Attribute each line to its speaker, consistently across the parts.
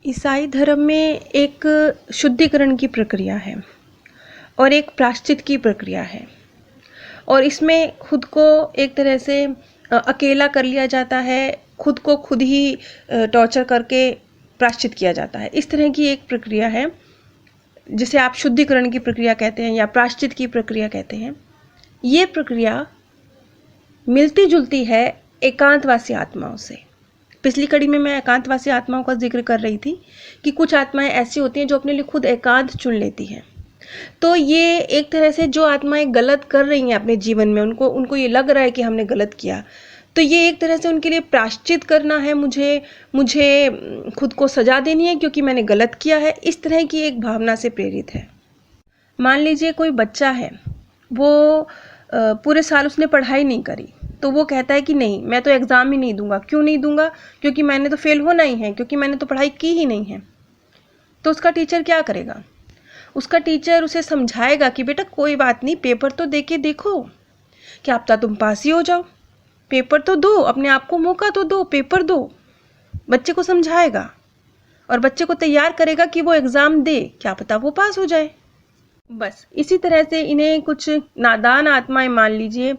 Speaker 1: ईसाई धर्म में एक शुद्धिकरण की प्रक्रिया है और एक प्रायश्चित की प्रक्रिया है और इसमें खुद को एक तरह से अकेला कर लिया जाता है, खुद को खुद ही टॉर्चर करके प्रायश्चित किया जाता है। इस तरह की एक प्रक्रिया है जिसे आप शुद्धिकरण की प्रक्रिया कहते हैं या प्रायश्चित की प्रक्रिया कहते हैं। ये प्रक्रिया मिलती जुलती है एकांतवासी आत्माओं से। पिछली कड़ी में मैं एकांतवासी आत्माओं का जिक्र कर रही थी कि कुछ आत्माएं ऐसी होती हैं जो अपने लिए खुद एकांत चुन लेती हैं। तो ये एक तरह से जो आत्माएं गलत कर रही हैं अपने जीवन में, उनको ये लग रहा है कि हमने गलत किया, तो ये एक तरह से उनके लिए प्रायश्चित करना है, मुझे खुद को सजा देनी है क्योंकि मैंने गलत किया है। इस तरह की एक भावना से प्रेरित है। मान लीजिए कोई बच्चा है, वो पूरे साल उसने पढ़ाई नहीं करी, तो वो कहता है कि नहीं, मैं तो एग्ज़ाम ही नहीं दूंगा। क्यों नहीं दूंगा? क्योंकि मैंने तो फेल होना ही है, क्योंकि मैंने तो पढ़ाई की ही नहीं है। तो उसका टीचर क्या करेगा? उसका टीचर उसे समझाएगा कि बेटा कोई बात नहीं, पेपर तो दे के देखो, क्या पता तुम पास ही हो जाओ। पेपर तो दो, अपने आप को मौका तो दो, पेपर दो। बच्चे को समझाएगा और बच्चे को तैयार करेगा कि वो एग्ज़ाम दे, क्या पता वो पास हो जाए। बस इसी तरह से इन्हें कुछ नादान आत्माएं, मान लीजिए,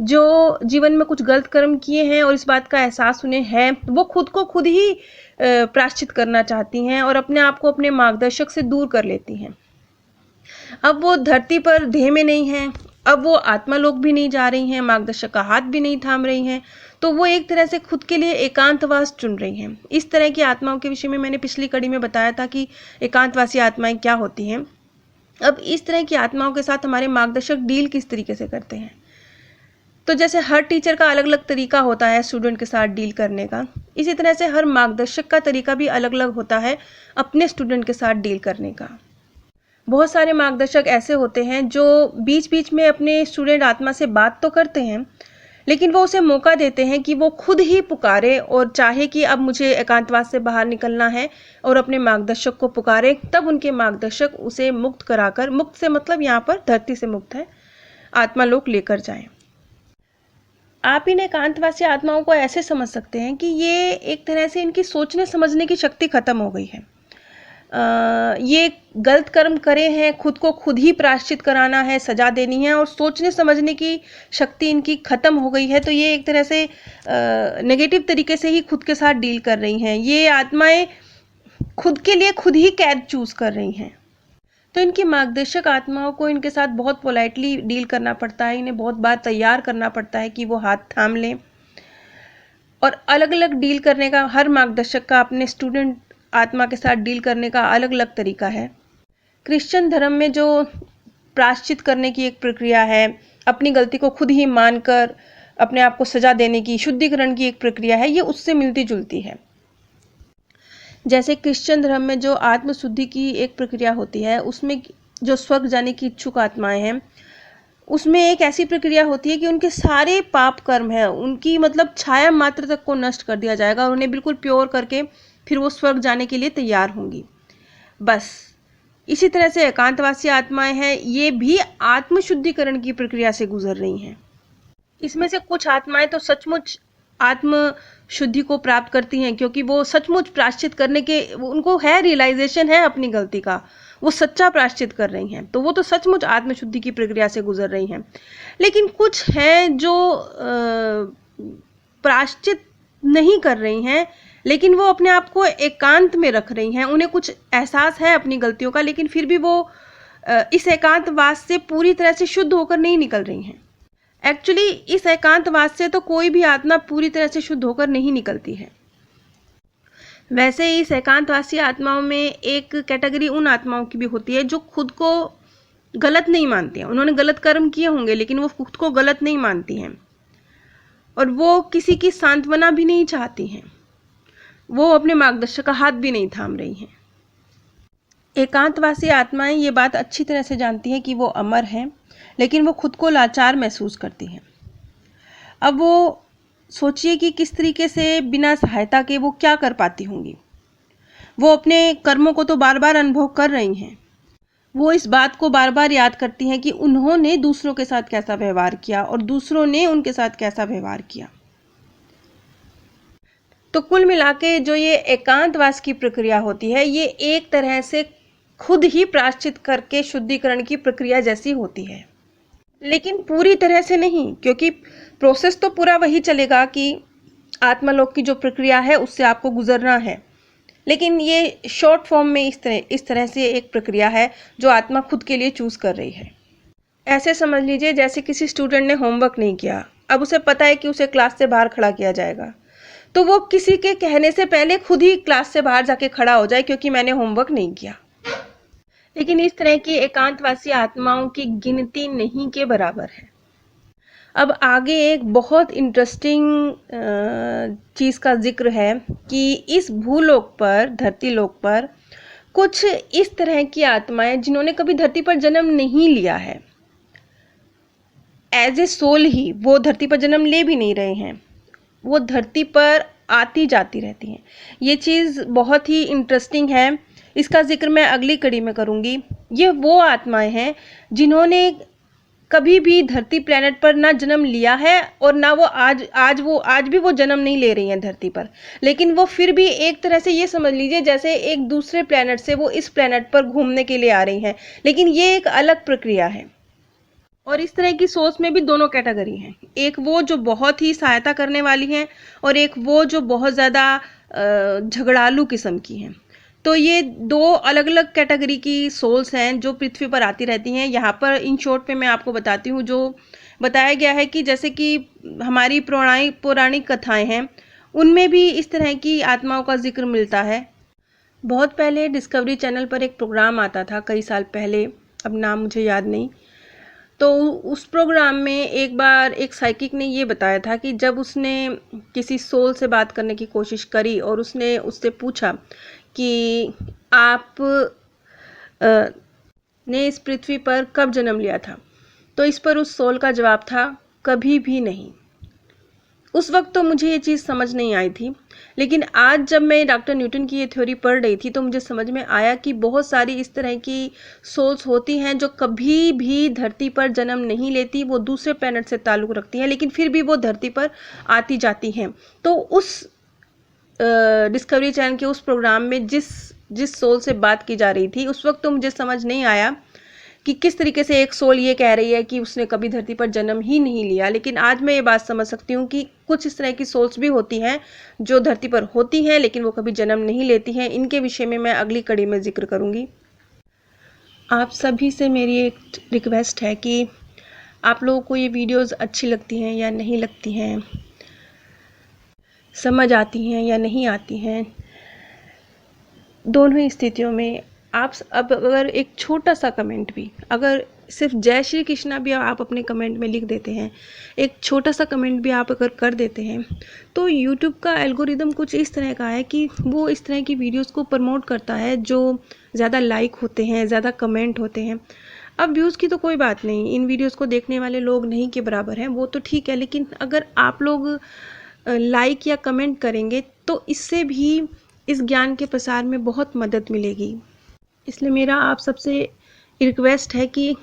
Speaker 1: जो जीवन में कुछ गलत कर्म किए हैं और इस बात का एहसास उन्हें है, वो खुद को खुद ही प्रायश्चित करना चाहती हैं और अपने आप को अपने मार्गदर्शक से दूर कर लेती हैं। अब वो धरती पर देह में नहीं है, अब वो आत्मालोक भी नहीं जा रही हैं, मार्गदर्शक का हाथ भी नहीं थाम रही हैं, तो वो एक तरह से खुद के लिए एकांतवास चुन रही हैं। इस तरह की आत्माओं के विषय में मैंने पिछली कड़ी में बताया था कि एकांतवासी आत्माएं क्या होती हैं। अब इस तरह की आत्माओं के साथ हमारे मार्गदर्शक डील किस तरीके से करते हैं? तो जैसे हर टीचर का अलग अलग तरीका होता है स्टूडेंट के साथ डील करने का, इसी तरह से हर मार्गदर्शक का तरीका भी अलग अलग होता है अपने स्टूडेंट के साथ डील करने का। बहुत सारे मार्गदर्शक ऐसे होते हैं जो बीच बीच में अपने स्टूडेंट आत्मा से बात तो करते हैं, लेकिन वो उसे मौका देते हैं कि वो खुद ही पुकारे और चाहे कि अब मुझे एकांतवास से बाहर निकलना है और अपने मार्गदर्शक को पुकारे। तब उनके मार्गदर्शक उसे मुक्त कराकर, मुक्त से मतलब यहाँ पर धरती से मुक्त है, आत्मालोक लेकर जाएं। आप इन एकांतवासी आत्माओं को ऐसे समझ सकते हैं कि ये एक तरह से इनकी सोचने समझने की शक्ति खत्म हो गई है। ये गलत कर्म करे हैं, खुद को खुद ही प्रायश्चित कराना है, सजा देनी है, और सोचने समझने की शक्ति इनकी खत्म हो गई है। तो ये एक तरह से नेगेटिव तरीके से ही खुद के साथ डील कर रही हैं। ये आत्माएं खुद के लिए खुद ही कैद चूज कर रही हैं। तो इनकी मार्गदर्शक आत्माओं को इनके साथ बहुत पोलाइटली डील करना पड़ता है, इन्हें बहुत बार तैयार करना पड़ता है कि वो हाथ थाम लें। और अलग अलग डील करने का, हर मार्गदर्शक का अपने स्टूडेंट आत्मा के साथ डील करने का अलग अलग तरीका है। क्रिश्चियन धर्म में जो प्रायश्चित करने की एक प्रक्रिया है, अपनी गलती को खुद ही मानकर अपने आप को सजा देने की, शुद्धिकरण की एक प्रक्रिया है, ये उससे मिलती जुलती है। जैसे क्रिश्चियन धर्म में जो आत्मशुद्धि की एक प्रक्रिया होती है, उसमें जो स्वर्ग जाने की इच्छुक आत्माएं हैं, उसमें एक ऐसी प्रक्रिया होती है कि उनके सारे पाप कर्म हैं, उनकी मतलब छाया मात्र तक को नष्ट कर दिया जाएगा और उन्हें बिल्कुल प्योर करके फिर वो स्वर्ग जाने के लिए तैयार होंगी। बस इसी तरह से एकांतवासी आत्माएं हैं, ये भी आत्मशुद्धिकरण की प्रक्रिया से गुजर रही हैं। इसमें से कुछ आत्माएं तो सचमुच आत्म शुद्धि को प्राप्त करती हैं, क्योंकि वो सचमुच प्रायश्चित करने के, उनको है, रियलाइजेशन है अपनी गलती का, वो सच्चा प्रायश्चित कर रही हैं, तो वो तो सचमुच आत्मशुद्धि की प्रक्रिया से गुजर रही हैं। लेकिन कुछ हैं जो प्रायश्चित नहीं कर रही हैं, लेकिन वो अपने आप को एकांत में रख रही हैं। उन्हें कुछ एहसास है अपनी गलतियों का, लेकिन फिर भी वो इस एकांतवास से पूरी तरह से शुद्ध होकर नहीं निकल रही हैं। एक्चुअली इस एकांतवास से तो कोई भी आत्मा पूरी तरह से शुद्ध होकर नहीं निकलती है। वैसे इस एकांतवासी आत्माओं में एक कैटेगरी उन आत्माओं की भी होती है जो खुद को गलत नहीं मानती हैं। उन्होंने गलत कर्म किए होंगे, लेकिन वो खुद को गलत नहीं मानती हैं और वो किसी की सांत्वना भी नहीं चाहती हैं, वो अपने मार्गदर्शक का हाथ भी नहीं थाम रही हैं। एकांतवासी आत्माएं ये बात अच्छी तरह से जानती हैं कि वो अमर हैं, लेकिन वो खुद को लाचार महसूस करती हैं। अब वो सोचिए कि किस तरीके से बिना सहायता के वो क्या कर पाती होंगी। वो अपने कर्मों को तो बार बार अनुभव कर रही हैं, वो इस बात को बार बार याद करती हैं कि उन्होंने दूसरों के साथ कैसा व्यवहार किया और दूसरों ने उनके साथ कैसा व्यवहार किया। तो कुल मिला के जो ये एकांतवास की प्रक्रिया होती है, ये एक तरह से खुद ही प्रायश्चित करके शुद्धिकरण की प्रक्रिया जैसी होती है, लेकिन पूरी तरह से नहीं, क्योंकि प्रोसेस तो पूरा वही चलेगा कि आत्मलोक की जो प्रक्रिया है उससे आपको गुजरना है, लेकिन ये शॉर्ट फॉर्म में इस तरह से एक प्रक्रिया है जो आत्मा खुद के लिए चूज कर रही है। ऐसे समझ लीजिए जैसे किसी स्टूडेंट ने होमवर्क नहीं किया, अब उसे पता है कि उसे क्लास से बाहर खड़ा किया जाएगा, तो वो किसी के कहने से पहले खुद ही क्लास से बाहर जाके खड़ा हो जाए क्योंकि मैंने होमवर्क नहीं किया। लेकिन इस तरह की एकांतवासी आत्माओं की गिनती नहीं के बराबर है। अब आगे एक बहुत इंटरेस्टिंग चीज़ का जिक्र है कि इस भूलोक पर, धरती लोक पर कुछ इस तरह की आत्माएं जिन्होंने कभी धरती पर जन्म नहीं लिया है, एज ए सोल ही वो धरती पर जन्म ले भी नहीं रहे हैं, वो धरती पर आती जाती रहती हैं। ये चीज़ बहुत ही इंटरेस्टिंग है, इसका जिक्र मैं अगली कड़ी में करूँगी। ये वो आत्माएं हैं जिन्होंने कभी भी धरती प्लेनेट पर ना जन्म लिया है और ना वो आज भी वो जन्म नहीं ले रही हैं धरती पर, लेकिन वो फिर भी एक तरह से ये समझ लीजिए जैसे एक दूसरे प्लेनेट से वो इस प्लेनेट पर घूमने के लिए आ रही हैं, लेकिन ये एक अलग प्रक्रिया है। और इस तरह की सोच में भी दोनों कैटेगरी हैं, एक वो जो बहुत ही सहायता करने वाली हैं और एक वो जो बहुत ज़्यादा झगड़ालू किस्म की हैं। तो ये दो अलग अलग कैटेगरी की सोल्स हैं जो पृथ्वी पर आती रहती हैं। यहाँ पर इन शॉर्ट में मैं आपको बताती हूँ, जो बताया गया है कि जैसे कि हमारी पौराणिक कथाएं हैं उनमें भी इस तरह की आत्माओं का जिक्र मिलता है। बहुत पहले डिस्कवरी चैनल पर एक प्रोग्राम आता था कई साल पहले, अब नाम मुझे याद नहीं, तो उस प्रोग्राम में एक बार एक साइकिक ने ये बताया था कि जब उसने किसी सोल से बात करने की कोशिश करी और उसने उससे पूछा कि आप ने इस पृथ्वी पर कब जन्म लिया था, तो इस पर उस सोल का जवाब था कभी भी नहीं। उस वक्त तो मुझे ये चीज़ समझ नहीं आई थी, लेकिन आज जब मैं डॉक्टर न्यूटन की ये थ्योरी पढ़ रही थी तो मुझे समझ में आया कि बहुत सारी इस तरह की सोल्स होती हैं जो कभी भी धरती पर जन्म नहीं लेती, वो दूसरे प्लैनेट से ताल्लुक़ रखती हैं, लेकिन फिर भी वो धरती पर आती जाती हैं। तो उस डिस्कवरी चैनल के उस प्रोग्राम में जिस सोल से बात की जा रही थी, उस वक्त तो मुझे समझ नहीं आया कि किस तरीके से एक सोल ये कह रही है कि उसने कभी धरती पर जन्म ही नहीं लिया, लेकिन आज मैं ये बात समझ सकती हूँ कि कुछ इस तरह की सोल्स भी होती हैं जो धरती पर होती हैं लेकिन वो कभी जन्म नहीं लेती हैं। इनके विषय में मैं अगली कड़ी में जिक्र करूँगी। आप सभी से मेरी एक रिक्वेस्ट है कि आप लोगों को ये वीडियोज़ अच्छी लगती हैं या नहीं लगती हैं, समझ आती हैं या नहीं आती हैं, दोनों ही स्थितियों में आप अब अगर एक छोटा सा कमेंट भी, अगर सिर्फ जय श्री कृष्णा भी आप अपने कमेंट में लिख देते हैं, एक छोटा सा कमेंट भी आप अगर कर देते हैं, तो यूट्यूब का एल्गोरिदम कुछ इस तरह का है कि वो इस तरह की वीडियोस को प्रमोट करता है जो ज़्यादा लाइक होते हैं, ज़्यादा कमेंट होते हैं। अब व्यूज़ की तो कोई बात नहीं, इन वीडियोज़ को देखने वाले लोग नहीं के बराबर हैं, वो तो ठीक है, लेकिन अगर आप लोग लाइक या कमेंट करेंगे तो इससे भी इस ज्ञान के प्रसार में बहुत मदद मिलेगी। इसलिए मेरा आप सबसे रिक्वेस्ट है कि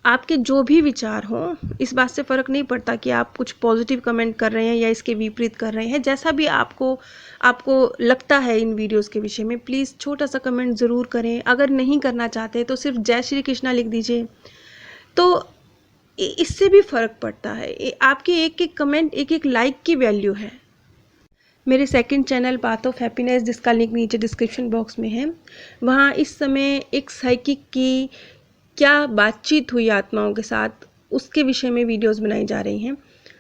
Speaker 1: आपके जो भी विचार हों, इस बात से फ़र्क नहीं पड़ता कि आप कुछ पॉजिटिव कमेंट कर रहे हैं या इसके विपरीत कर रहे हैं, जैसा भी आपको लगता है इन वीडियोस के विषय में, प्लीज़ छोटा सा कमेंट ज़रूर करें। अगर नहीं करना चाहते तो सिर्फ जय श्री कृष्णा लिख दीजिए, तो इससे भी फ़र्क पड़ता है। आपके एक एक कमेंट, एक एक लाइक की वैल्यू है। मेरे second channel path of happiness, जिसका लिंक नीचे डिस्क्रिप्शन बॉक्स में है, वहाँ इस समय एक साइकिक की क्या बातचीत हुई आत्माओं के साथ, उसके विषय में वीडियोस बनाई जा रही हैं।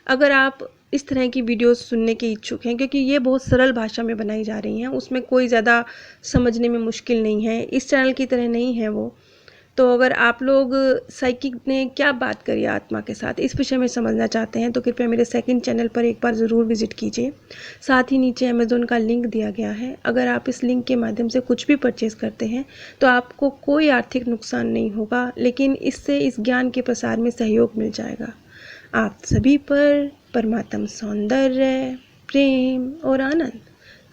Speaker 1: अगर आप इस तरह की वीडियोस सुनने के इच्छुक हैं, क्योंकि ये बहुत सरल भाषा में बनाई जा रही हैं, उसमें कोई ज़्यादा समझने में मुश्किल नहीं है, इस चैनल की तरह नहीं है वो, तो अगर आप लोग साइकिक ने क्या बात करी आत्मा के साथ, इस विषय में समझना चाहते हैं तो कृपया मेरे सेकंड चैनल पर एक बार ज़रूर विजिट कीजिए। साथ ही नीचे अमेज़ॉन का लिंक दिया गया है। अगर आप इस लिंक के माध्यम से कुछ भी परचेज़ करते हैं तो आपको कोई आर्थिक नुकसान नहीं होगा, लेकिन इससे इस ज्ञान के प्रसार में सहयोग मिल जाएगा। आप सभी पर परमात्म सौंदर्य, प्रेम और आनंद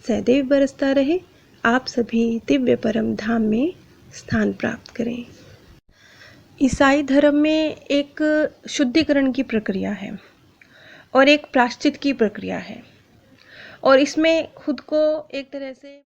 Speaker 1: सदैव बरसता रहे। आप सभी दिव्य परम धाम में स्थान प्राप्त करें। ईसाई धर्म में एक शुद्धिकरण की प्रक्रिया है और एक प्रायश्चित की प्रक्रिया है, और इसमें खुद को एक तरह से